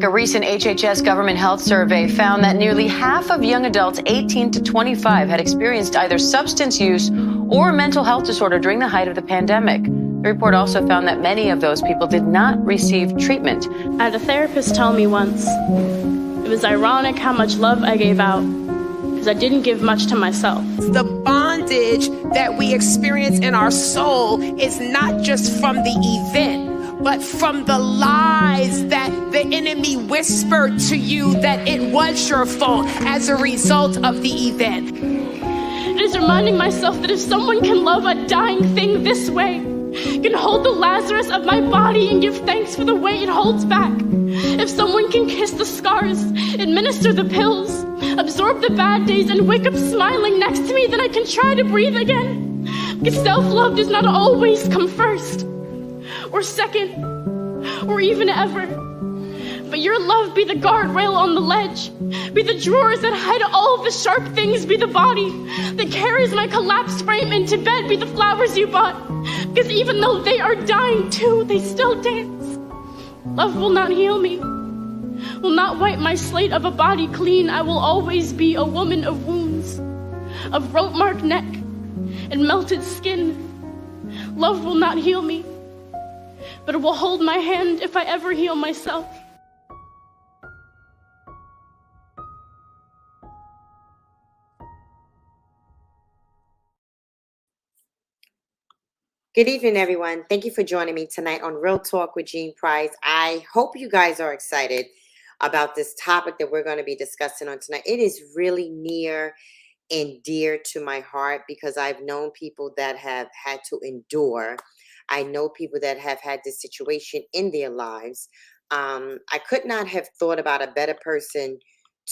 A recent HHS government health survey found that nearly half of young adults 18 to 25 had experienced either substance use or a mental health disorder during the height of the pandemic. The report also found that many of those people did not receive treatment. I had a therapist tell me once, it was ironic how much love I gave out because I didn't give much to myself. The bondage that we experience in our soul is not just from the event, but from the lies that the enemy whispered to you that it was your fault as a result of the event. It is reminding myself that if someone can love a dying thing this way, can hold the Lazarus of my body and give thanks for the way it holds back, if someone can kiss the scars, administer the pills, absorb the bad days, and wake up smiling next to me, then I can try to breathe again. Because self-love does not always come first, or second, or even ever. But your love be the guardrail on the ledge, be the drawers that hide all the sharp things, be the body that carries my collapsed frame into bed, be the flowers you bought. Because even though they are dying too, they still dance. Love will not heal me, will not wipe my slate of a body clean. I will always be a woman of wounds, of rope-marked neck and melted skin. Love will not heal me, but it will hold my hand if I ever heal myself. Good evening, everyone. Thank you for joining me tonight on Real Talk with Jean Price. I hope you guys are excited about this topic that we're going to be discussing on tonight. It is really near and dear to my heart because I've known people that have had to endure. I know people that have had this situation in their lives. I could not have thought about a better person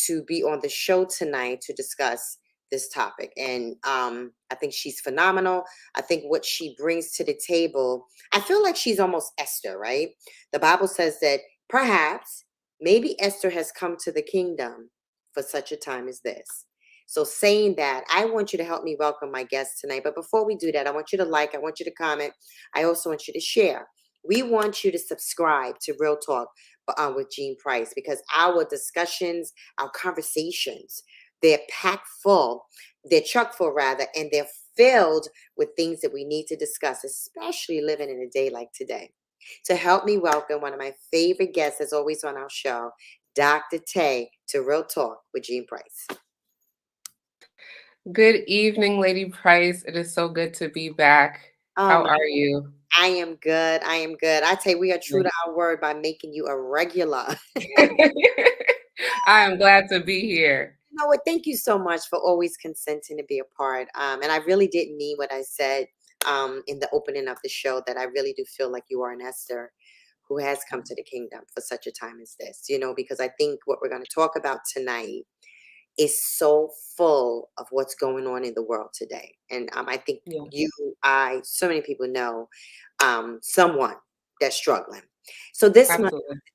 to be on the show tonight to discuss this topic. And I think she's phenomenal. I think what she brings to the table, I feel like she's almost Esther, right? The Bible says that perhaps, maybe Esther has come to the kingdom for such a time as this. So saying that, I want you to help me welcome my guest tonight. But before we do that, I want you to like, I want you to comment. I also want you to share. We want you to subscribe to Real Talk with Jean Price, because our discussions, our conversations, they're packed full, they're chock full rather, and they're filled with things that we need to discuss, especially living in a day like today. To help me welcome one of my favorite guests, as always on our show, Dr.Te, to Real Talk with Jean Price. Good evening, Lady Price. It is so good to be back. How are you? I am good. I am good. I tell you, we are true to our word by making you a regular. I am glad to be here. You know what? Thank you so much for always consenting to be a part. And I really didn't mean what I said in the opening of the show, that I really do feel like you are an Esther who has come to the kingdom for such a time as this, because I think what we're going to talk about tonight is so full of what's going on in the world today. And I think so many people know someone that's struggling. So this month,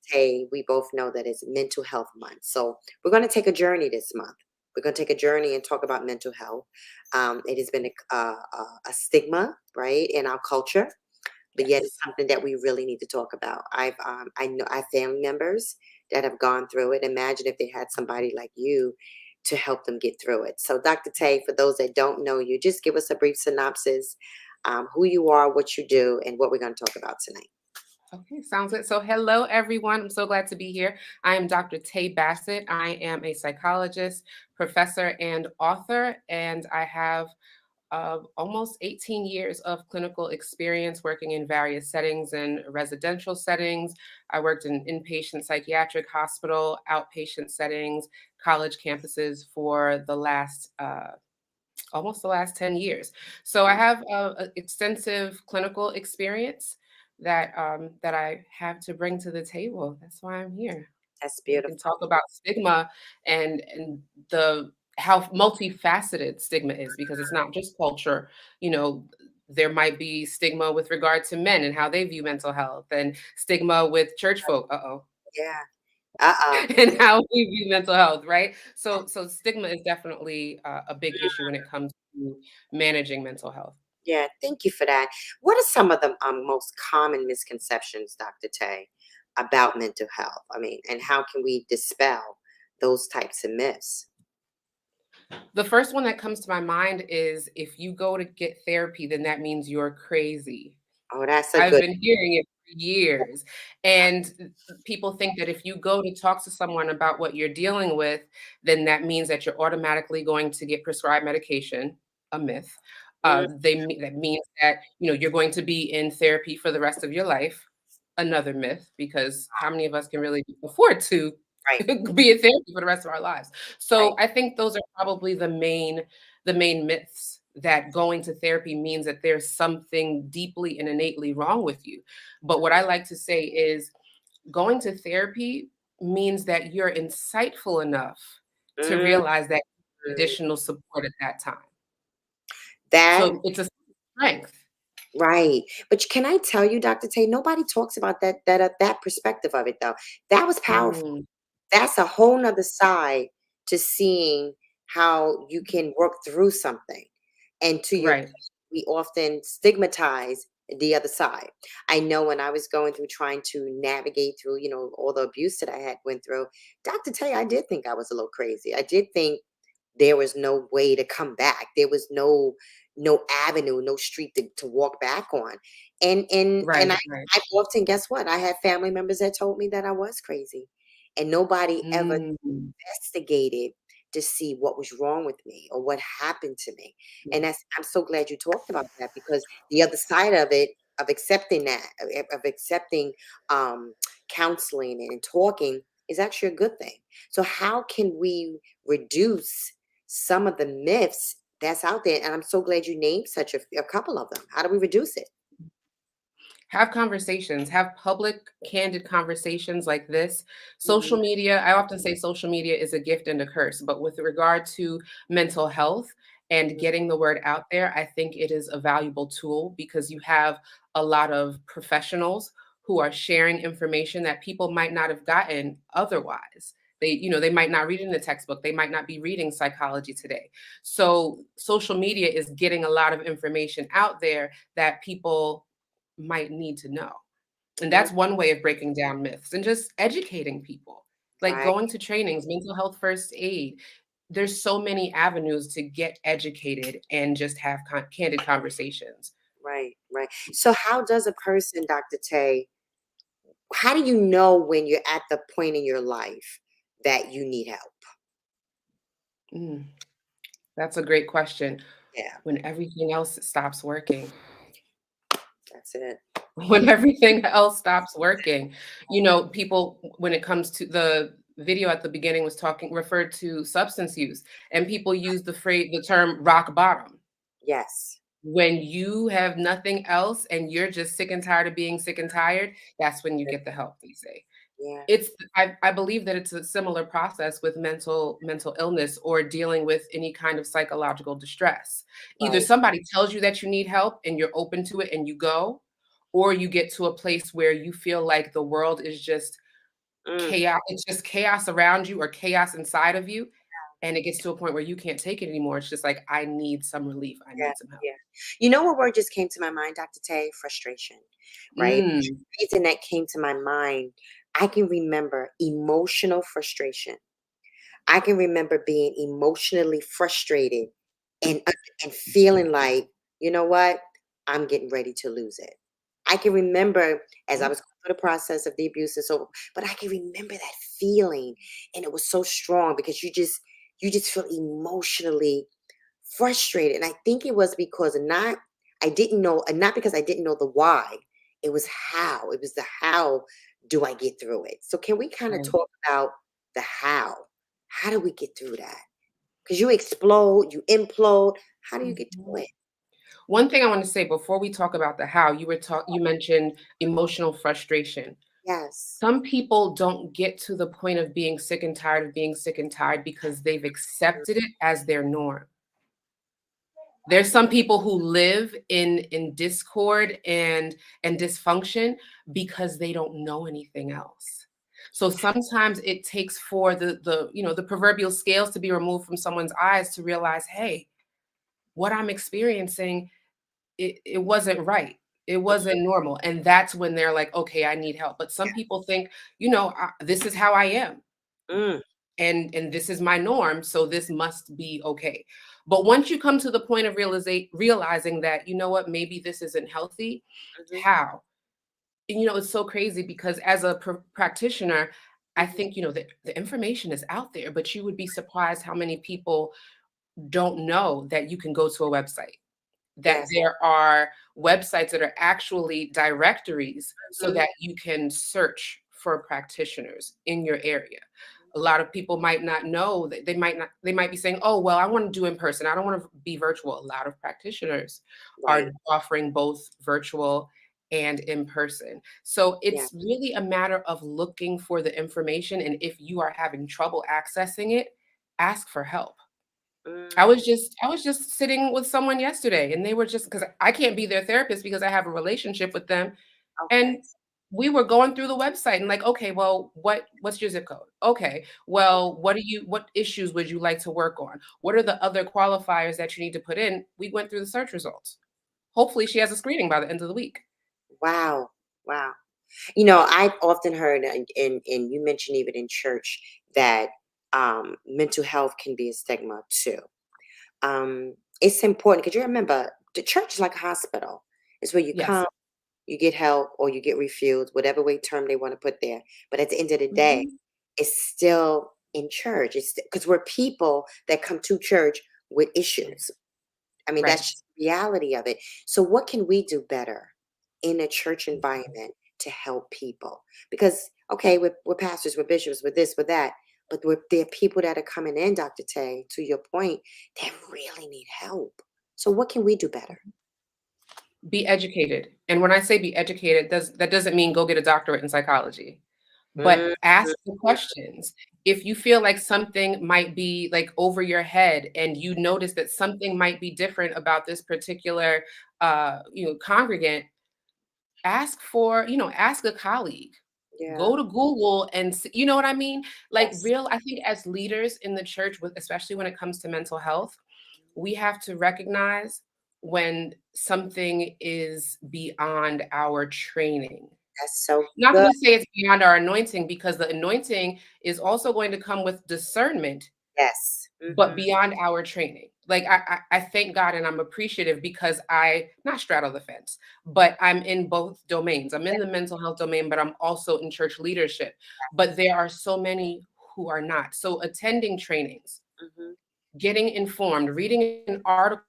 today, we both know that it's Mental Health Month. So we're going to take a journey this month. We're going to take a journey and talk about mental health. It has been a stigma, right, in our culture, but yet it's something that we really need to talk about. I know I have family members that have gone through it. Imagine if they had somebody like you to help them get through it. So Dr. Te, for those that don't know you, just give us a brief synopsis, who you are, what you do, and what we're going to talk about tonight. Okay, sounds good. So hello, everyone. I'm so glad to be here. I am Dr. Te Bassett. I am a psychologist, professor, and author, and I have almost 18 years of clinical experience working in various settings and residential settings. I worked in inpatient psychiatric hospital, outpatient settings, college campuses for the last almost the last 10 years. So I have extensive clinical experience that I have to bring to the table. That's why I'm here. That's beautiful. We can talk about stigma and how multifaceted stigma is, because it's not just culture. There might be stigma with regard to men and how they view mental health, and stigma with church folk. Yeah. And how we view mental health, right? So stigma is definitely a big issue when it comes to managing mental health. Yeah, thank you for that. What are some of the most common misconceptions, Dr. Te, about mental health? I mean, and how can we dispel those types of myths? The first one that comes to my mind is if you go to get therapy, then that means you're crazy. Oh, that's a I've good. been hearing it for years. And people think that if you go to talk to someone about what you're dealing with, then that means that you're automatically going to get prescribed medication, a myth. Mm, That means that you're going to be in therapy for the rest of your life, another myth, because how many of us can really afford to right, be in therapy for the rest of our lives? right. So I think those are probably the main myths, that going to therapy means that there's something deeply and innately wrong with you. But what I like to say is going to therapy means that you're insightful enough to Mm, realize that you need additional support at that time. that So it's a strength. right. But can I tell you, Dr. Tay, nobody talks about that perspective of it though. That was powerful. Mm, That's a whole nother side to seeing how you can work through something. And to your right. point, we often stigmatize the other side. I know when I was going through trying to navigate through, all the abuse that I had went through, Dr. Tay, I did think I was a little crazy. I did think there was no way to come back. There was no avenue, no street to walk back on. And Right, right. I often, guess what? I had family members that told me that I was crazy. And nobody ever Mm, investigated to see what was wrong with me or what happened to me. And I'm so glad you talked about that, because the other side of it, of accepting that, of accepting counseling and talking, is actually a good thing. So how can we reduce some of the myths that's out there? And I'm so glad you named such a couple of them. How do we reduce it? Have conversations, have public, candid conversations like this. Mhm. Social media, I often say social media is a gift and a curse, but with regard to mental health and getting the word out there, I think it is a valuable tool because you have a lot of professionals who are sharing information that people might not have gotten otherwise. They might not read it in the textbook. They might not be reading Psychology Today. So social media is getting a lot of information out there that people might need to know. And Mm, that's one way of breaking down myths and just educating people, like right, going to trainings, mental health first aid. There's so many avenues to get educated and just have candid conversations. right, right. So how does a person, Dr. Tay, how do you know when you're at the point in your life that you need help? Mm, that's a great question. Yeah, When everything else stops working, that's it. when everything else stops working, people, when it comes to the video at the beginning was referred to substance use, and people use the term rock bottom. Yes. When you have nothing else and you're just sick and tired of being sick and tired, that's when you get the help, they say. Yeah. I believe that it's a similar process with mental illness or dealing with any kind of psychological distress. Either Right. somebody tells you that you need help and you're open to it and you go, or you get to a place where you feel like the world is just Mm, chaos. It's just chaos around you or chaos inside of you. And it gets to a point where you can't take it anymore. It's just like, I need some relief. I yeah. need some help. Yeah. You know what word just came to my mind, Dr. Tay? Frustration. Right. Mm, Reason that came to my mind, I can remember emotional frustration. I can remember being emotionally frustrated and and feeling like, you know what? I'm getting ready to lose it. I can remember as I was going through the process of the abuse and so, but I can remember that feeling, and it was so strong because you just feel emotionally frustrated. And I think it was because not I didn't know, and not because I didn't know the why. It was how. It was the how do I get through it. So can we kind of right. talk about the how? How do we get through that? Because you explode, you implode. How do you get Mhm. through it? One thing I want to say before we talk about the how, you mentioned emotional frustration. Yes. Some people don't get to the point of being sick and tired of being sick and tired because they've accepted it as their norm. There's some people who live in discord and dysfunction because they don't know anything else. So sometimes it takes for the proverbial scales to be removed from someone's eyes to realize, hey, what I'm experiencing, it wasn't right. It wasn't normal. And that's when they're like, okay, I need help. But some people think, this is how I am. Mm, And this is my norm, so this must be okay. But once you come to the point of realizing that, you know what, maybe this isn't healthy, mhm, how? And it's so crazy because as a practitioner, I mhm. think, the information is out there, but you would be surprised how many people don't know that you can go to a website, that Yes. there are websites that are actually directories so Mhm. that you can search for practitioners in your area. A lot of people might not know that they might be saying, oh, well, I want to do in person. I don't want to be virtual. A lot of practitioners Right. are offering both virtual and in person. So Yeah. it's really a matter of looking for the information. And if you are having trouble accessing it, ask for help. Mm, I was just sitting with someone yesterday and they were just because I can't be their therapist because I have a relationship with them. okay. And we were going through the website and like, okay, well, what's your zip code? Okay. Well, what issues would you like to work on? What are the other qualifiers that you need to put in? We went through the search results. Hopefully she has a screening by the end of the week. Wow. Wow. You know, I've often heard, and you mentioned even in church, that mental health can be a stigma too. It's important because you remember the church is like a hospital. It's where you Yes. come, you get help, or you get refused, whatever way term they want to put there. But at the end of the day, Mhm. it's still in church. It's because we're people that come to church with issues. I mean, Right. that's just the reality of it. So, what can we do better in a church environment to help people? Because, okay, we're pastors, we're bishops, we're this, we're that, but there are people that are coming in, Dr. Tay, to your point, that really need help. So, what can we do better? Be educated. And when I say be educated, that doesn't mean go get a doctorate in psychology. But Mhm. ask the questions. If you feel like something might be like over your head and you notice that something might be different about this particular congregant, ask a colleague. Yeah. Go to Google and you know what I mean? Like Yes. I think as leaders in the church, especially when it comes to mental health, we have to recognize when something is beyond our training. That's so Not good. to say it's beyond our anointing, because the anointing is also going to come with discernment, Yes. but Hmm. beyond our training. Like I thank God and I'm appreciative because I not straddle the fence, but I'm in both domains. I'm in the mental health domain, but I'm also in church leadership. But there are so many who are not. So attending trainings, Hmm. getting informed, reading an article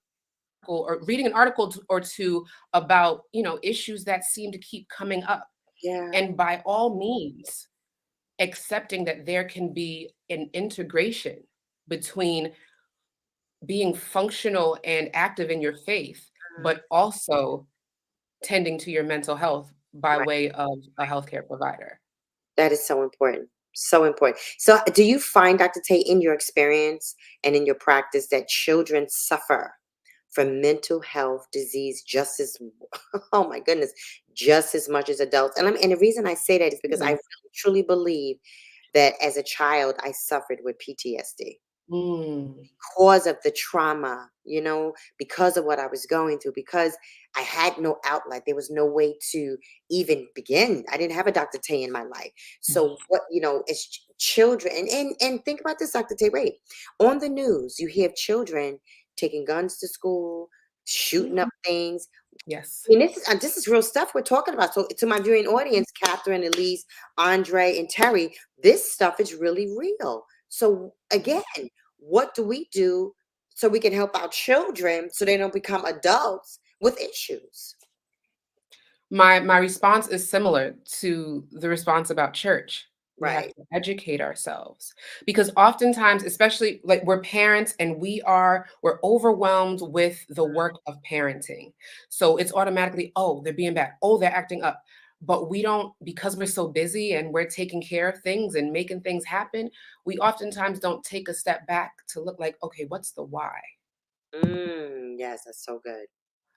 or two about issues that seem to keep coming up, Yeah. and by all means accepting that there can be an integration between being functional and active in your faith, Mhm. but also tending to your mental health by Right. way of a healthcare provider. That is so important. So important. So, do you find, Dr. Tate, in your experience and in your practice, that children suffer from mental health disease just as, oh my goodness, just as much as adults? And the reason I say that is because I Yeah. really, truly believe that as a child, I suffered with PTSD Mm. because of the trauma, because of what I was going through, because I had no outlet. There was no way to even begin. I didn't have a Dr. Tay in my life. So what, as children, and think about this, Dr. Tay, wait, on the news, you hear of children taking guns to school, shooting up Mhm. things. Yes. And this is real stuff we're talking about. So to my viewing audience, Catherine, Elise, Andre, and Terry, this stuff is really real. So again, what do we do so we can help our children so they don't become adults with issues? My response is similar to the response about church. We have Right. to educate ourselves because oftentimes, especially like we're parents and we're overwhelmed with the work of parenting. So it's automatically, oh, they're being bad. Oh, they're acting up. But we don't, because we're so busy and we're taking care of things and making things happen, we oftentimes don't take a step back to look like, okay, what's the why? Yes, that's so good.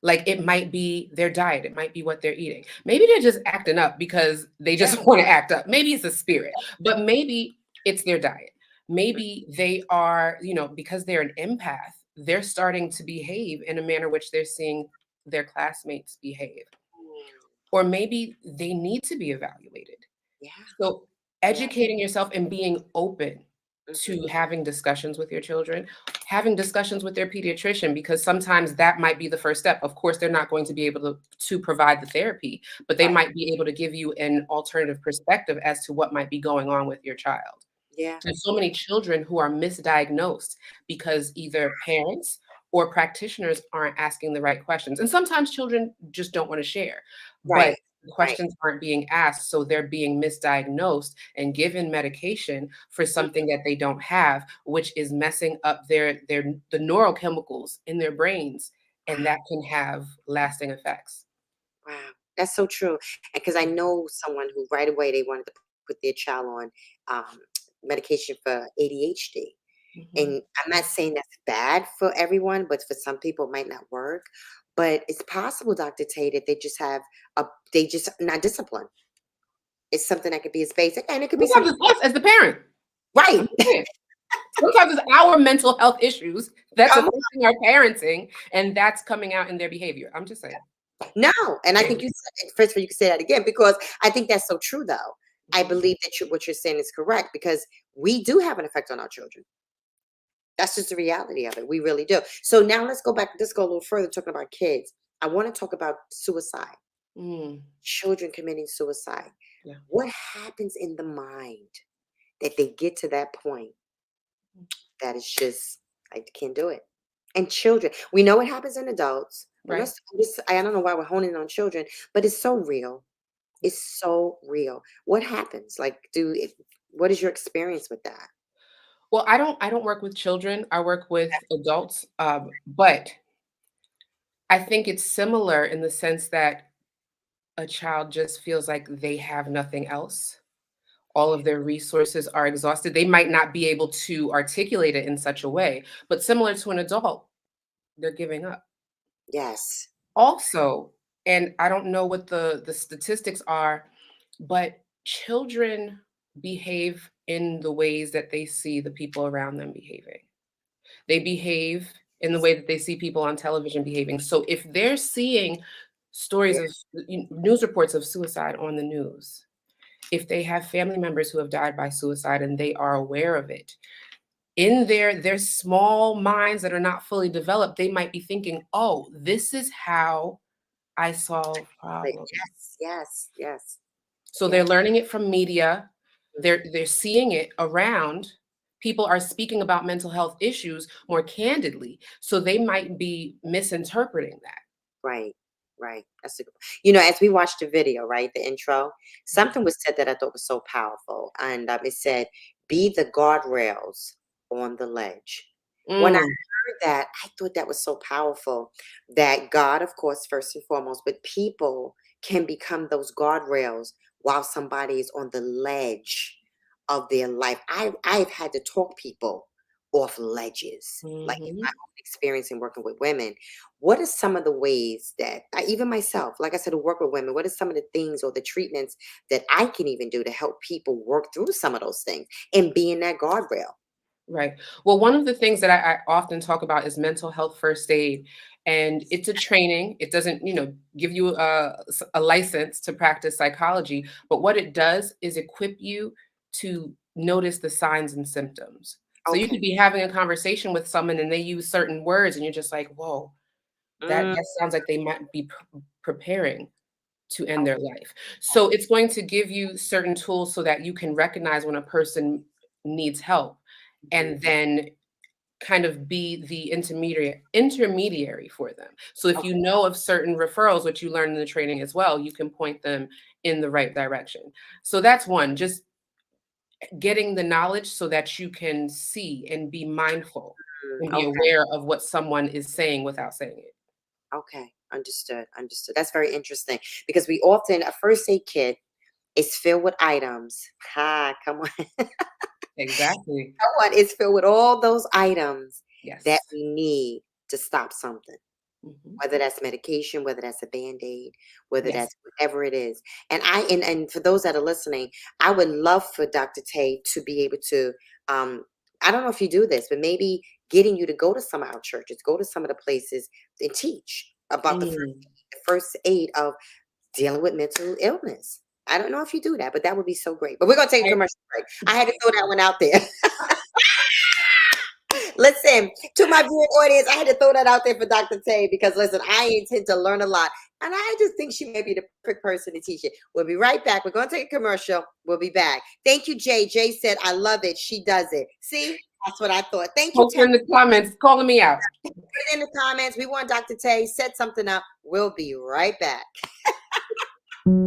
Like, it might be their diet, it might be what they're eating. Maybe they're just acting up because they Yeah. just wanna act up. Maybe it's a spirit, but maybe it's their diet. Maybe they are, because they're an empath, they're starting to behave in a manner which they're seeing their classmates behave. or maybe they need to be evaluated. Yeah. So Yeah. educating yourself and being open Mhm. to having discussions with your children, having discussions with their pediatrician, because sometimes that might be the first step. Of course, they're not going to be able to provide the therapy, but they Right. might be able to give you an alternative perspective as to what might be going on with your child. Yeah. There's so many children who are misdiagnosed because either parents or practitioners aren't asking the right questions. And sometimes children just don't want to share, but Right. Right. questions aren't being asked. So they're being misdiagnosed and given medication for Mhm. something that they don't have, which is messing up the neurochemicals in their brains. And that can have lasting effects. Wow. That's so true. Because I know someone who right away they wanted to put their child on um, medication for ADHD. Mhm. And I'm not saying that's bad for everyone, but for some people it might not work. But it's possible, Dr. Tate, that they just not disciplined. It's something that could be as basic, and it could be Sometimes something it's us as the parent. right. I'm saying. Sometimes it's our mental health issues that's Come affecting our parenting, and that's coming out in their behavior. I'm just saying. No, and I Yeah. think you said it. First of all, you can say that again because I think that's so true, though. I Mhm. believe that what you're saying is correct because we do have an effect on our children. That's just the reality of it. We really do. So now let's go back. Let's go a little further talking about kids. I want to talk about suicide, Mm, children committing suicide. yeah. What happens in the mind that they get to that point that is just, I can't do it? And children, we know what happens in adults. Right. I don't know why we're honing in on children, but it's so real. It's so real. What happens? What is your experience with that? Well, I don't work with children. I work with adults. But I think it's similar in the sense that a child just feels like they have nothing else. All of their resources are exhausted. They might not be able to articulate it in such a way, but similar to an adult, they're giving up. Yes. Also, and I don't know what the statistics are, but children behave in the ways that they see the people around them behaving. They behave in the way that they see people on television behaving. So if they're seeing Yeah. stories of news reports of suicide on the news, if they have family members who have died by suicide and they are aware of it, in their small minds that are not fully developed, they might be thinking, "Oh, this is how I solve problems." Yes. Yes. Yes. So they're Yes. learning it from media. They're seeing it around. People are speaking about mental health issues more candidly, so they might be misinterpreting that. Right, right. As we watched the video, right, the intro, something was said that I thought was so powerful, and it said, "Be the guardrails on the ledge." When I Mm, heard that, I thought that was so powerful. That God, of course, first and foremost, but people can become those guardrails while somebody is on the ledge of their life. I've had to talk people off ledges, like in my mhm. own experience in working with women. What are some of the ways that even myself, like I said, to work with women, what are some of the things or the treatments that I can even do to help people work through some of those things and be in that guardrail? Right. Well, one of the things that I often talk about is mental health first aid. And it's a training. It doesn't, give you a license to practice psychology, but what it does is equip you to notice the signs and symptoms. So you Okay. could be having a conversation with someone and they use certain words and you're just like, whoa, that Mm, that sounds like they might be preparing to end their life. So it's going to give you certain tools so that you can recognize when a person needs help mhm. and then kind of be the intermediary for them. So if you know of certain referrals, which you learn in the training as well, you can point them in the right direction. So that's one, just getting the knowledge so that you can see and be mindful and be Okay. aware of what someone is saying without saying it. Okay. Understood. Understood. That's very interesting because we often, a first aid kit is filled with items. Come on. Exactly. Come on. It's filled with all those items that Yes. we need to stop something. Mhm. Whether that's medication, whether that's a Band-Aid, whether Yes. that's whatever it is. And for those that are listening, I would love for Dr. Tay to be able to um I don't know if you do this, but maybe getting you to go to some of our churches, go to some of the places and teach about Mm. the first aid of dealing with mental illness. I don't know if you do that, but that would be so great. But we're gonna take a commercial break. I had to throw that one out there. Listen, to my viewing audience, I had to throw that out there for Dr. Te because listen, I intend to learn a lot. And I just think she may be the perfect person to teach it. We'll be right back. We're going to take a commercial. We'll be back. Thank you, Jay. Jay said, I love it. She does it. See, that's what I thought. Thank you, Post in the comments, calling me out. Put it in the comments. We want Dr. Te. Set something up. We'll be right back.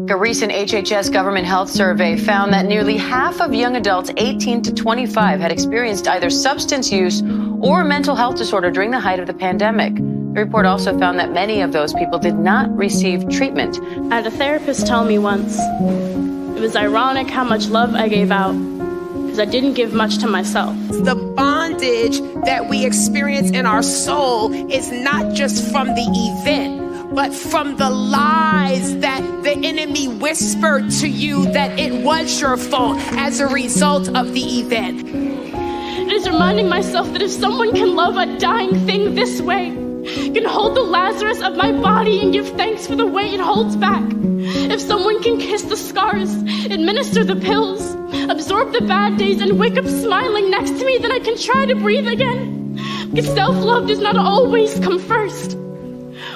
A recent HHS government health survey found that nearly half of young adults 18 to 25 had experienced either substance use or mental health disorder during the height of the pandemic. The report also found that many of those people did not receive treatment. I had a therapist tell me once, it was ironic how much love I gave out, because I didn't give much to myself. The bondage that we experience in our soul is not just from the event, but from the lies that the enemy whispered to you that it was your fault as a result of the event. It is reminding myself that if someone can love a dying thing this way, can hold the Lazarus of my body and give thanks for the way it holds back. If someone can kiss the scars, administer the pills, absorb the bad days, and wake up smiling next to me, then I can try to breathe again. Because self-love does not always come first,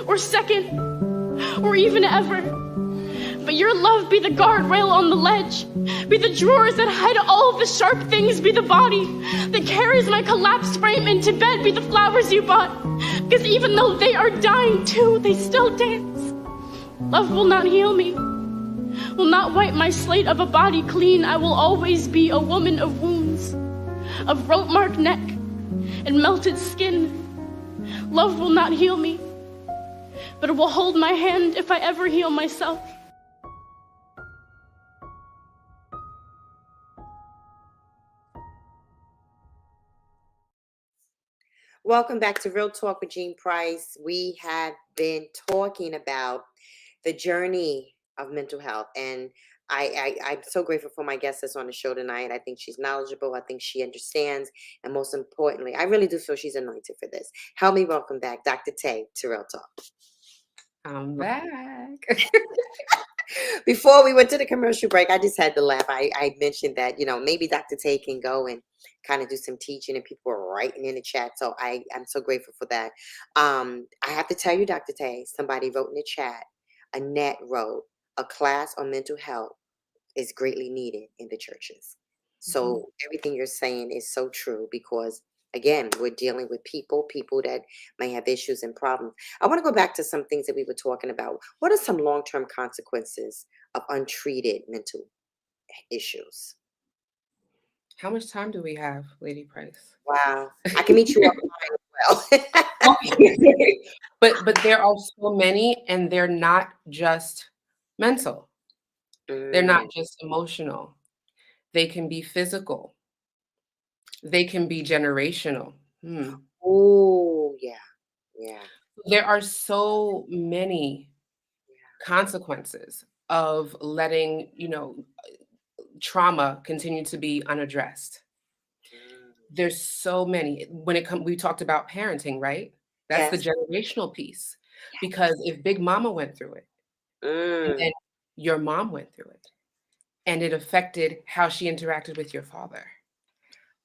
or second, or even ever. But your love be the guardrail on the ledge, be the drawers that hide all the sharp things, be the body that carries my collapsed frame into bed, be the flowers you bought. Because even though they are dying too, they still dance. Love will not heal me, will not wipe my slate of a body clean. I will always be a woman of wounds, of rope-marked neck and melted skin. Love will not heal me, but it will hold my hand if I ever heal myself. Welcome back to Real Talk with Jean Price. We have been talking about the journey of mental health, and I'm so grateful for my guest that's on the show tonight. I think she's knowledgeable. I think she understands, and most importantly, I really do feel she's anointed for this. Help me welcome back Dr. Te to Real Talk. I'm back. Before we went to the commercial break, I just had to laugh. I mentioned that, maybe Dr. Te can go and kind of do some teaching, and people are writing in the chat. So I'm so grateful for that. I have to tell you, Dr. Te, somebody wrote in the chat, Annette wrote, a class on mental health is greatly needed in the churches. So everything you're saying is so true because, again, we're dealing with people that may have issues and problems. I want to go back to some things that we were talking about. What are some long-term consequences of untreated mental issues? How much time do we have, Lady Price? Wow. I can meet you offline as well. But there are so many, and they're not just mental. They're not just emotional. They can be physical. They can be generational. Oh, yeah. There are so many consequences of letting, trauma continue to be unaddressed. There's so many. When we talked about parenting, right? That's the generational piece. Because if Big Mama went through it, and then your mom went through it, and it affected how she interacted with your father,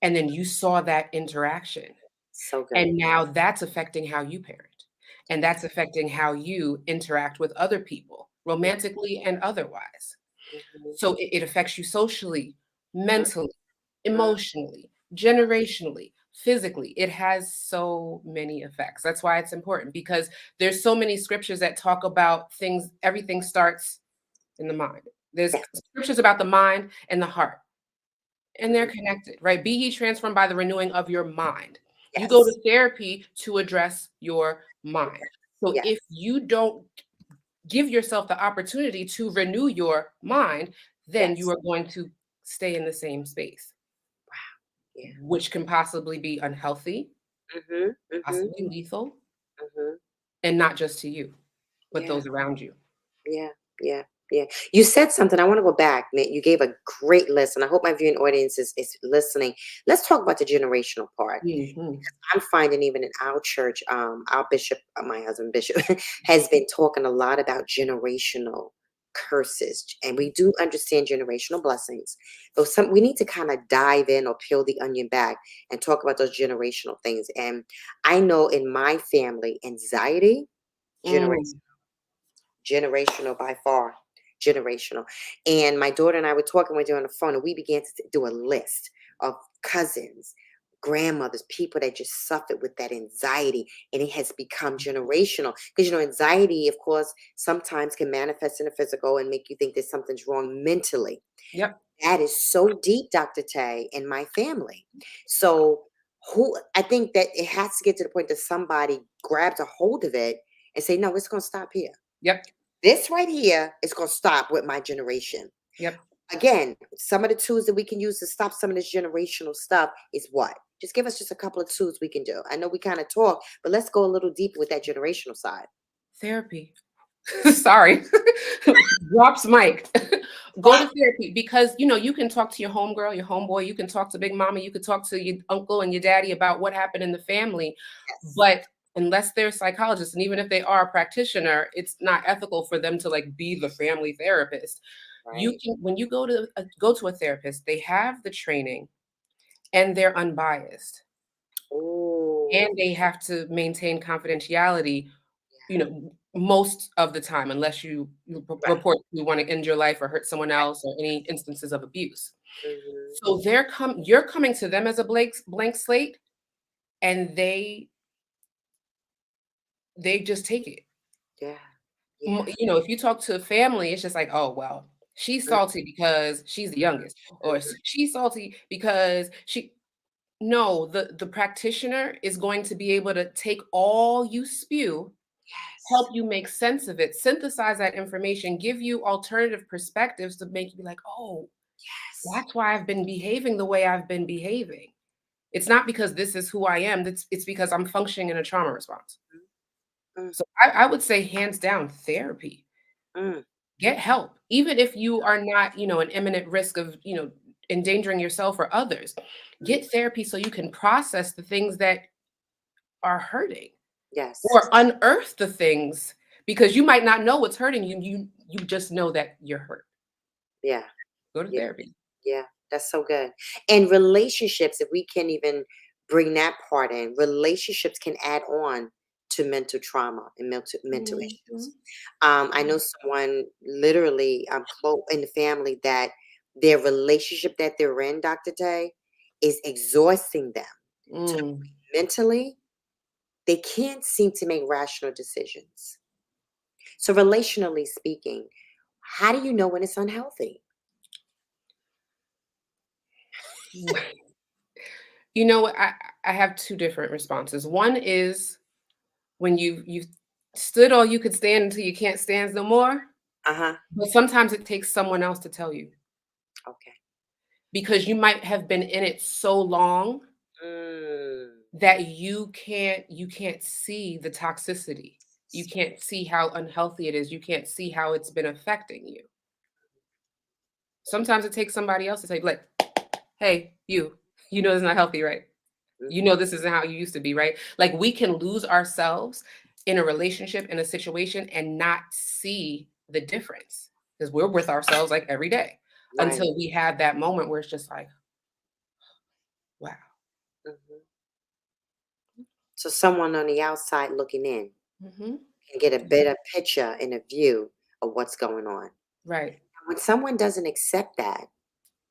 and then you saw that interaction. So good. And now that's affecting how you parent. And that's affecting how you interact with other people, romantically and otherwise. So it affects you socially, mentally, emotionally, generationally, physically. It has so many effects. That's why it's important, because there's so many scriptures that talk about things. Everything starts in the mind. There's scriptures about the mind and the heart, and they're connected, right? Be ye transformed by the renewing of your mind. You go to therapy to address your mind. So if you don't give yourself the opportunity to renew your mind, then you are going to stay in the same space. Wow. Which can possibly be unhealthy, possibly lethal, and not just to you, but those around you. Yeah. You said something. I want to go back. You gave a great list, and I hope my viewing audience is listening. Let's talk about the generational part. I'm finding even in our church, our bishop, my husband bishop, has been talking a lot about generational curses, and we do understand generational blessings, but we need to kind of dive in or peel the onion back and talk about those generational things. And I know in my family, anxiety, Mm. generational by far, generational. And my daughter and I were talking with her on the phone, and we began to do a list of cousins, grandmothers, people that just suffered with that anxiety, and it has become generational. Because anxiety, of course, sometimes can manifest in the physical and make you think that something's wrong mentally. Yep. That is so deep, Dr. Tay, in my family. So I think that it has to get to the point that somebody grabs a hold of it and say, no, it's gonna stop here. Yep. This right here is going to stop with my generation. Yep. Again, some of the tools that we can use to stop some of this generational stuff is what? Just give us just a couple of tools we can do. I know we kind of talk, but let's go a little deeper with that generational side. Therapy. Sorry. Drops mic. Go to therapy because you can talk to your homegirl, your homeboy, you can talk to Big Mama, you can talk to your uncle and your daddy about what happened in the family. Yes. But unless they're psychologists, and even if they are a practitioner, it's not ethical for them to be the family therapist. You Right. can, when you go to a therapist, they have the training and they're unbiased Oh, and they have to maintain confidentiality, most of the time, unless you right. report you want to end your life or hurt someone else or any instances of abuse. Hmm. So you're coming to them as a blank slate, and they just take it. Yeah. Yeah. If you talk to a family, it's just like, oh well, she's salty because she's the youngest, or Mhm. she's salty because she. No, the practitioner is going to be able to take all you spew, Yes. help you make sense of it, synthesize that information, give you alternative perspectives to make you be like, oh, Yes. that's why I've been behaving the way I've been behaving. It's not because this is who I am. It's because I'm functioning in a trauma response. Mm, So I would say hands down therapy. mm, Get help. Even if you are not, an imminent risk of, endangering yourself or others. mm. Get therapy so you can process the things that are hurting Yes. or unearth the things because you might not know what's hurting you. You just know that you're hurt. Yeah. Go to Yeah. therapy. Yeah, that's so good. And relationships, if we can even bring that part in, relationships can add on to mental trauma and mental issues. Mhm. I know someone literally close in the family that their relationship that they're in, Dr. Day, is exhausting them to the Mm. point mentally. They can't seem to make rational decisions. So, relationally speaking, how do you know when it's unhealthy? You know what? I have two different responses. One is when you've stood all you could stand until you can't stand no more. Uh huh. But sometimes it takes someone else to tell you Okay. because you might have been in it so long Mm. that you can't see the toxicity. You can't see how unhealthy it is. You can't see how it's been affecting you. Sometimes it takes somebody else to say, like, hey, you know it's not healthy, right? You Mhm. know this isn't how you used to be, right? Like we can lose ourselves in a relationship, in a situation, and not see the difference because we're with ourselves like every day Right. until we have that moment where it's just like, wow. Mhm. So someone on the outside looking in Hmm. can get a better picture and a view of what's going on. Right. When someone doesn't accept that,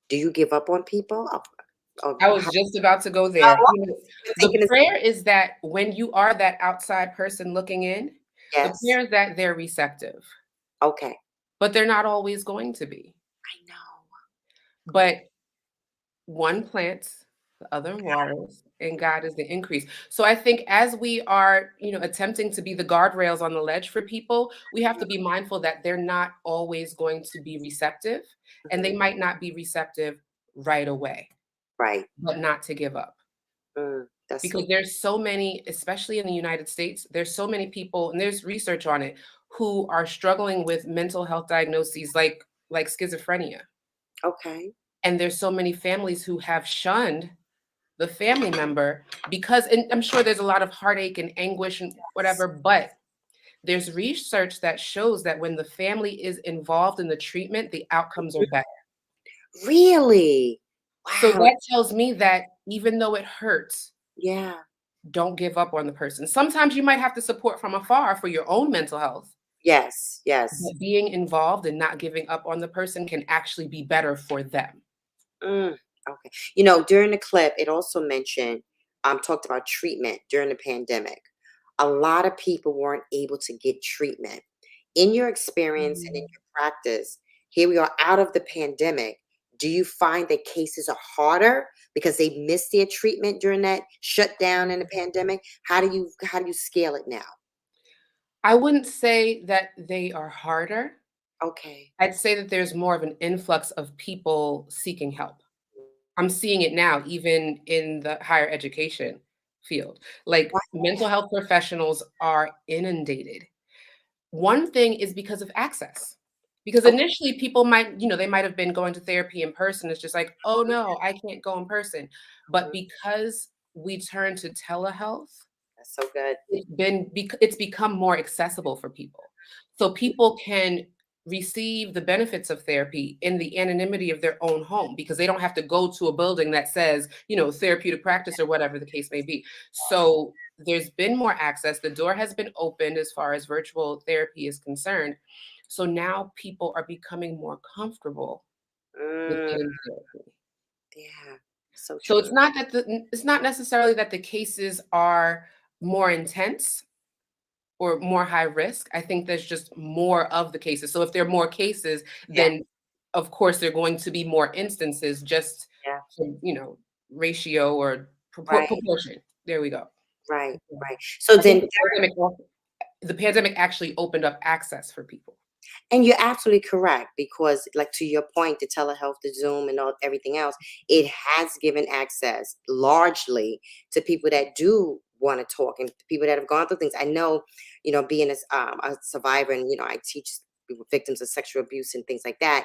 do you give up on people? I How, was just about to go there. oh, I'm The thinking this. prayer is that when you are that outside person looking in, the Yes. prayer is that they're receptive, Okay. but they're not always going to be. I know. But one plants, the other waters, and God is the increase. So I think as we are, attempting to be the guardrails on the ledge for people, we have to be mindful that they're not always going to be receptive, and they Mhm. might not be receptive right away, Right. but not to give up. That's Because so. there's so many, especially in the United States, there's so many people, and there's research on it, who are struggling with mental health diagnoses like schizophrenia. Okay. And there's so many families who have shunned the family member because, and I'm sure there's a lot of heartache and anguish and Yes. whatever, but there's research that shows that when the family is involved in the treatment, the outcomes are better. Really? So Wow. that tells me that even though it hurts, Yeah. don't give up on the person. Sometimes you might have to support from afar for your own mental health, Yes. Yes. but being involved and not giving up on the person can actually be better for them. Mm, okay. During the clip, it also mentioned, talked about treatment during the pandemic. A lot of people weren't able to get treatment. In your experience and in Mm. your practice, here we are out of the pandemic. Do you find that cases are harder because they missed their treatment during that shutdown in the pandemic? How do you scale it now? I wouldn't say that they are harder. Okay. I'd say that there's more of an influx of people seeking help. I'm seeing it now, even in the higher education field. Like mental health professionals are inundated. One thing is because of access. Because Okay. initially people might, they might have been going to therapy in person. It's just like, oh no, I can't go in person. But Mhm. because we turn to telehealth, That's so good. it's become more accessible for people. So people can receive the benefits of therapy in the anonymity of their own home because they don't have to go to a building that says, therapeutic practice or whatever the case may be. So there's been more access. The door has been opened as far as virtual therapy is concerned. So now people are becoming more comfortable with Mm, getting therapy. yeah. So So true. it's not necessarily that the cases are more intense or more high risk. I think there's just more of the cases. So if there are more cases, Yeah. then of course there are going to be more instances just Yeah. from, ratio or Right. proportion. There we go. Right. Yeah. Right. So I think then, the pandemic actually opened up access for people. and you're absolutely correct because, like to your point, the telehealth, the Zoom, and everything else, it has given access largely to people that do want to talk and people that have gone through things. I know, being a survivor, and I teach people victims of sexual abuse and things like that.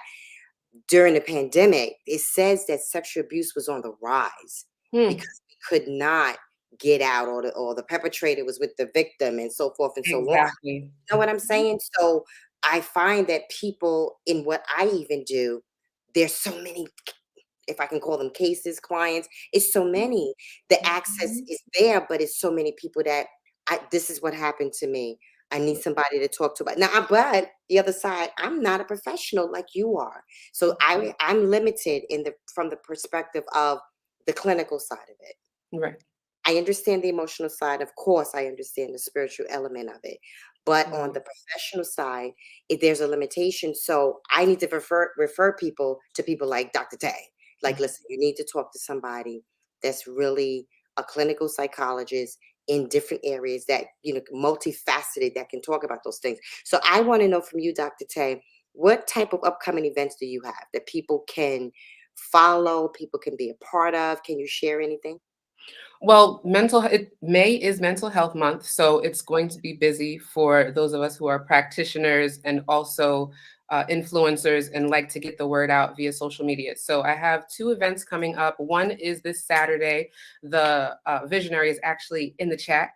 During the pandemic, it says that sexual abuse was on the rise Hmm, because we could not get out, or the perpetrator was with the victim, and so forth and so on. exactly. Know what I'm saying? So I find that people in what I even do, there's so many, if I can call them cases, clients, it's so many. The access Mhm. is there, but it's so many people that this is what happened to me. I need somebody to talk to about now. But the other side, I'm not a professional like you are. So I'm limited from the perspective of the clinical side of it. Right. I understand the emotional side. Of course, I understand the spiritual element of it. But on Right. the professional side, if there's a limitation, so I need to refer people to people like Dr. Te. Like, listen, you need to talk to somebody that's really a clinical psychologist in different areas that, multifaceted, that can talk about those things. So I want to know from you, Dr. Te, what type of upcoming events do you have that people can follow, people can be a part of? Can you share anything? Well, May is Mental Health Month, so it's going to be busy for those of us who are practitioners and also influencers and like to get the word out via social media. So I have two events coming up. One is this Saturday. The visionary is actually in the chat,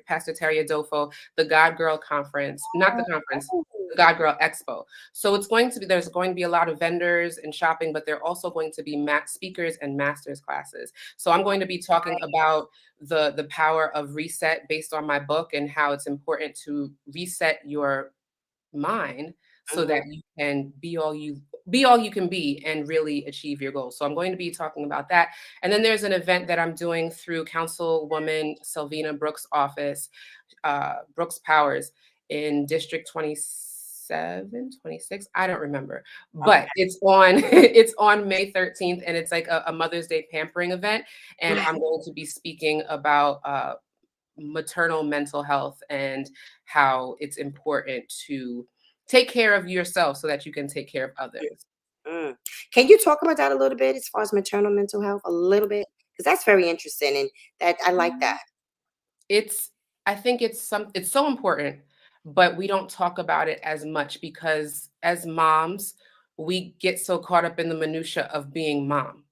Pastor Terry Adolfo, the God Girl Conference, not the conference, the God Girl Expo. So there's going to be a lot of vendors and shopping, but there are also going to be speakers and master's classes. So I'm going to be talking about the power of reset based on my book and how it's important to reset your mind so Mhm. that you can be all you can be and really achieve your goals. So I'm going to be talking about that. And then there's an event that I'm doing through Councilwoman Selvina Brooks' office, Brooks Powers in District 27, 26. I don't remember, Okay. but it's on it's on May 13th, and it's like a Mother's Day pampering event. And I'm going to be speaking about maternal mental health and how it's important to take care of yourself so that you can take care of others. Mm. Can you talk about that a little bit as far as maternal mental health a little bit? Because that's very interesting, and that I like that. It's I think it's so important, but we don't talk about it as much because as moms, we get so caught up in the minutia of being mom.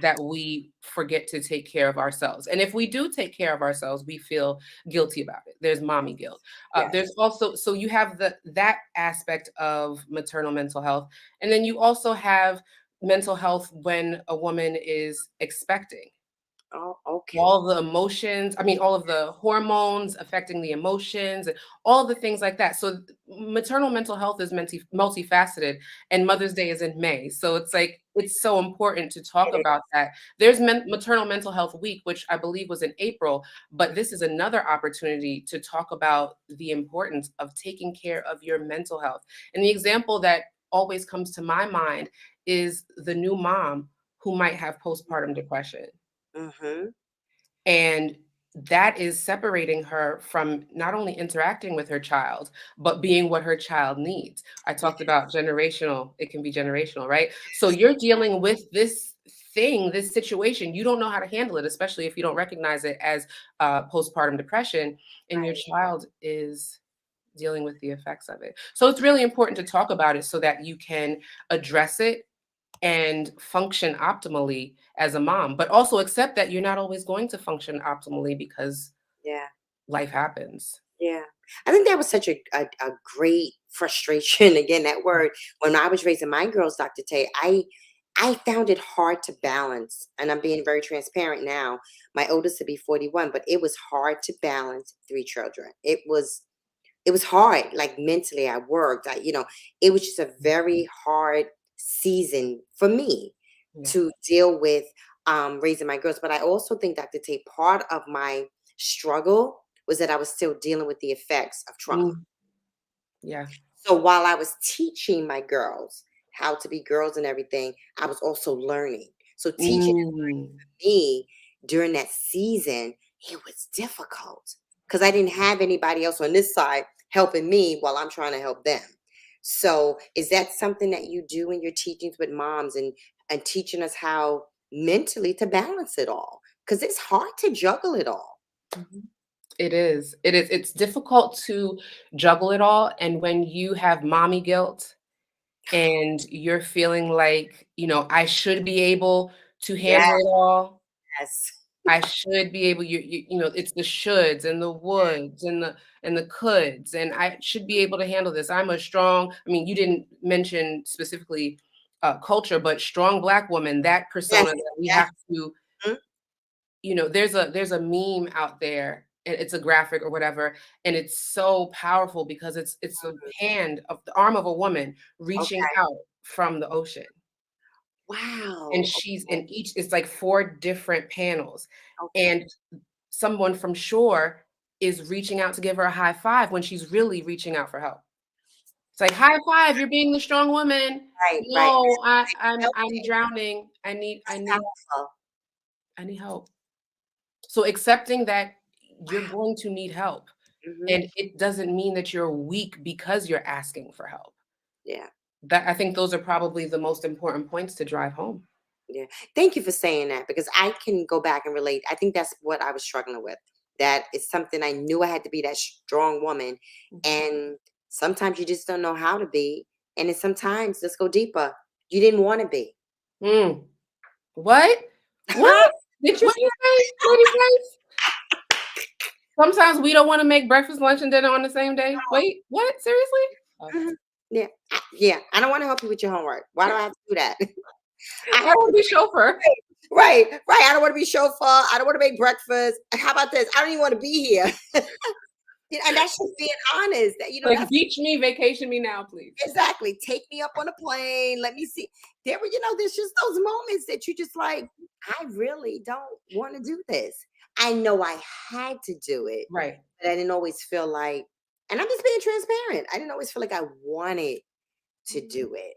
that we forget to take care of ourselves. And if we do take care of ourselves, we feel guilty about it. There's mommy guilt. Yes. There's also, so you have that aspect of maternal mental health. And then you also have mental health when a woman is expecting. Oh, okay. All the emotions, I mean, all of the hormones affecting the emotions, all the things like that. So maternal mental health is multifaceted, and Mother's Day is in May. So it's like, it's so important to talk It about that. There's Maternal Mental Health Week, which I believe was in April, but this is another opportunity to talk about the importance of taking care of your mental health. And the example that always comes to my mind is the new mom who might have postpartum depression. Mm-hmm. And that is separating her from not only interacting with her child, but being what her child needs. I talked about generational, it can be generational, right? So you're dealing with this thing, this situation, you don't know how to handle it, especially if you don't recognize it as postpartum depression, and your Right. child is dealing with the effects of it. So it's really important to talk about it so that you can address it and function optimally as a mom, but also accept that you're not always going to function optimally because Yeah. life happens. Yeah. I think that was such a great frustration. Again, that word. When I was raising my girls, Dr. Tay, I found it hard to balance. And I'm being very transparent now. My oldest to be 41, but it was hard to balance three children. It was hard, like mentally. I worked. It was just a very hard season for me Yeah. to deal with raising my girls. But I also think, Dr. Tate, part of my struggle was that I was still dealing with the effects of trauma. Mm, yeah. So while I was teaching my girls how to be girls and everything, I was also learning. So teaching Mm, me during that season, it was difficult because I didn't have anybody else on this side helping me while I'm trying to help them. So is that something that you do in your teachings with moms and teaching us how mentally to balance it all? Because it's hard to juggle it all. mhm. It is. It is. It's difficult to juggle it all. And when you have mommy guilt and you're feeling like, I should be able to handle it all. Yes. I should be able, it's the shoulds and the woulds and the coulds, and I should be able to handle this. I'm a strong, I mean, you didn't mention specifically culture, but strong Black woman, that Yes. persona that we Yes. have to, Mhm. there's a meme out there, and it's a graphic or whatever, and it's so powerful because it's a hand of the arm of a woman reaching Okay. out from the ocean. And Wow. she's in each, it's like 4 different panels. Okay. And someone from shore is reaching out to give her a high five when she's really reaching out for help. It's like, "High five, you're being the strong woman." Right. Right. "No, I'm Helping. drowning. I need I That's need powerful. I need help." So accepting that you're Wow. going to need help, Hmm. and it doesn't mean that you're weak because you're asking for help. Yeah. That, I think those are probably the most important points to drive home. Yeah. Thank you for saying that because I can go back and relate. I think that's what I was struggling with. That is something I knew I had to be that strong woman. Mhm. And sometimes you just don't know how to be. And then sometimes, let's go deeper, you didn't want to be. Mm. What? What? Did you What? just say, Lady Grace? Sometimes we don't wanna make breakfast, lunch, and dinner on the same day. Wait, what? Seriously? Okay. Mhm. Yeah. Yeah. I don't want to help you with your homework. Why do I have to do that? I I have wanna be chauffeur. right, right. I don't want to be chauffeur. I don't want to make breakfast. How about this? I don't even want to be here. And that's just being honest. Like, That's beach me, vacation me now, please. exactly. Take me up on a plane. Let me see. There's just those moments that you just like, I really don't want to do this. I know I had to do it, Right. but I didn't always feel like, and I'm just being transparent. I didn't always feel like I wanted to Mhm. do it.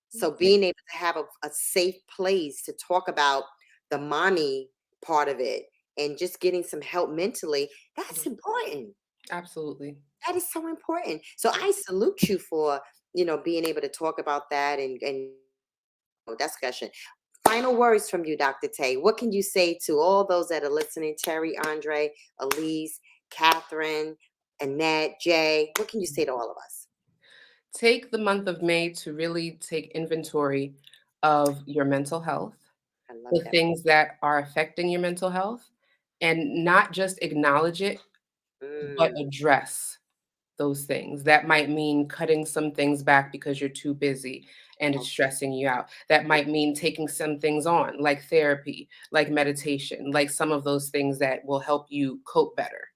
So being able to have a safe place to talk about the mommy part of it and just getting some help mentally, that's Mhm. important. Absolutely. That is so important. So I salute you for, being able to talk about that and discussion. Final words from you, Dr. Tay. What can you say to all those that are listening? Terry, Andre, Elise, Catherine, Annette, Jay. What can you say to all of us? Take the month of May to really take inventory of your mental health. I love the that. things that are affecting your mental health and not just acknowledge it, but Mm, address those things. That might mean cutting some things back because you're too busy and it's stressing you out. That might mean taking some things on, like therapy, like meditation, like some of those things that will help you cope better.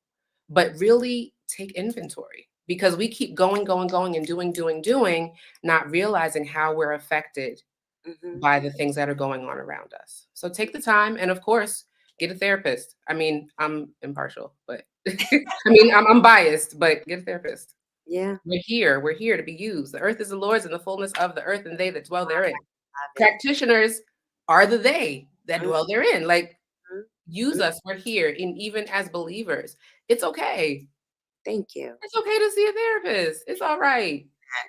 But really take inventory because we keep going, going, going, and doing, not realizing how we're affected mhm. by the things that are going on around us. So take the time and, of course, get a therapist. I mean, I'm impartial, but I'm biased, but get a therapist. Yeah, We're here. We're here to be used. The earth is the Lord's and the fullness of the earth and they that dwell therein. love it. Practitioners are the they that Mhm, dwell therein. Like, use mhm. us. We're here. And even as believers, it's okay. Thank you. It's okay to see a therapist. It's all right.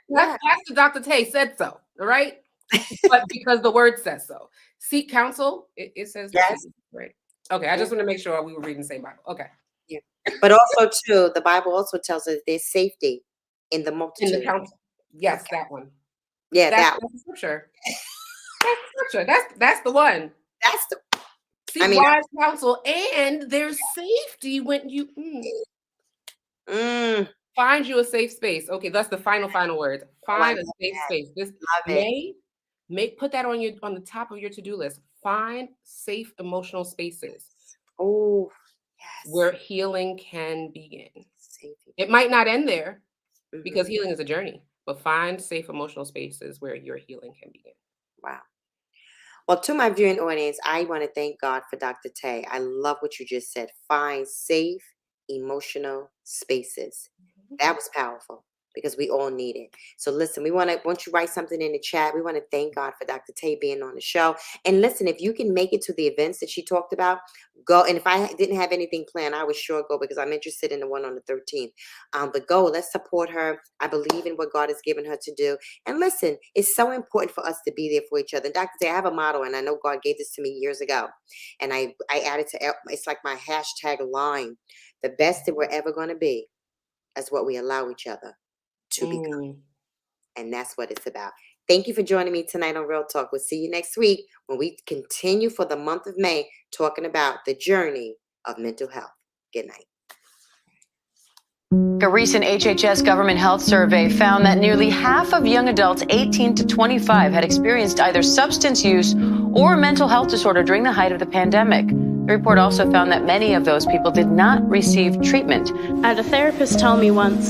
Yeah, Pastor Dr.Te said so. All right. But because the word says so. Seek counsel. It says to seek, yes, right? Okay, I yeah, just want to make sure we were reading the same Bible. Okay. yeah. But also too, the Bible also tells us there's safety in the In the multitude. counsel. Yes, Okay. that one. Yeah, That's that one. the scripture. That's the scripture. That's the one. That's the. I Seek mean, wise counsel, and there's safety when you mm, find you a safe space. Okay, that's the final word. oh, I Find love a safe that. space. This Love it. make put that on the top of your to-do list. Find safe emotional spaces Oh, yes. where healing can begin. Safety. It might not end there because Mhm. healing is a journey, but find safe emotional spaces where your healing can begin. Wow. Well, to my viewing audience, I want to thank God for Dr. Tay. I love what you just said. Find safe emotional spaces. That was powerful because we all need it. So listen, once you write something in the chat, we want to thank God for Dr. Tay being on the show. And listen, if you can make it to the events that she talked about, go. And if I didn't have anything planned, I would sure go because I'm interested in the one on the 13th. But go, let's support her. I believe in what God has given her to do. And listen, it's so important for us to be there for each other. And Dr. Tay, I have a motto, and I know God gave this to me years ago. And I added to it's like my hashtag line. The best that we're ever going to be is what we allow each other to become. Mm. And that's what it's about. Thank you for joining me tonight on Real Talk. We'll see you next week when we continue for the month of May talking about the journey of mental health. Good night. A recent HHS government health survey found that nearly half of young adults 18 to 25 had experienced either substance use or mental health disorder during the height of the pandemic. The report also found that many of those people did not receive treatment. I had a therapist tell me once,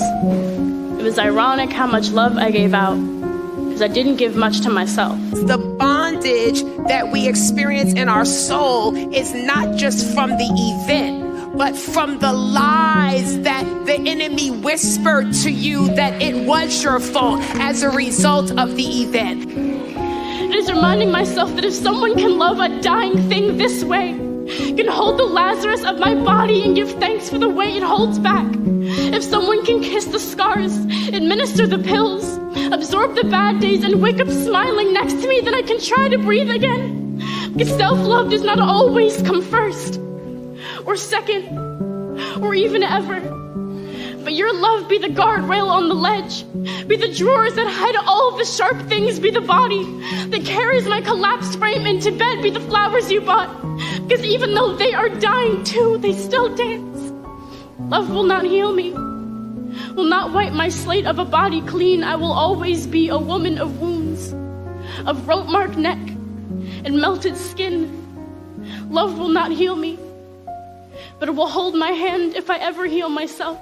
it was ironic how much love I gave out, because I didn't give much to myself. The bondage that we experience in our soul is not just from the event, but from the lies that the enemy whispered to you that it was your fault as a result of the event. It is reminding myself that if someone can love a dying thing this way, can hold the Lazarus of my body and give thanks for the way it holds back, if someone can kiss the scars, administer the pills, absorb the bad days, and wake up smiling next to me, then I can try to breathe again. Because self-love does not always come first, or second, or even ever. But your love be the guardrail on the ledge, be the drawers that hide all the sharp things, be the body that carries my collapsed frame into bed, be the flowers you bought. Because even though they are dying too, they still dance. Love will not heal me, will not wipe my slate of a body clean. I will always be a woman of wounds, of rope-marked neck and melted skin. Love will not heal me, but it will hold my hand if I ever heal myself.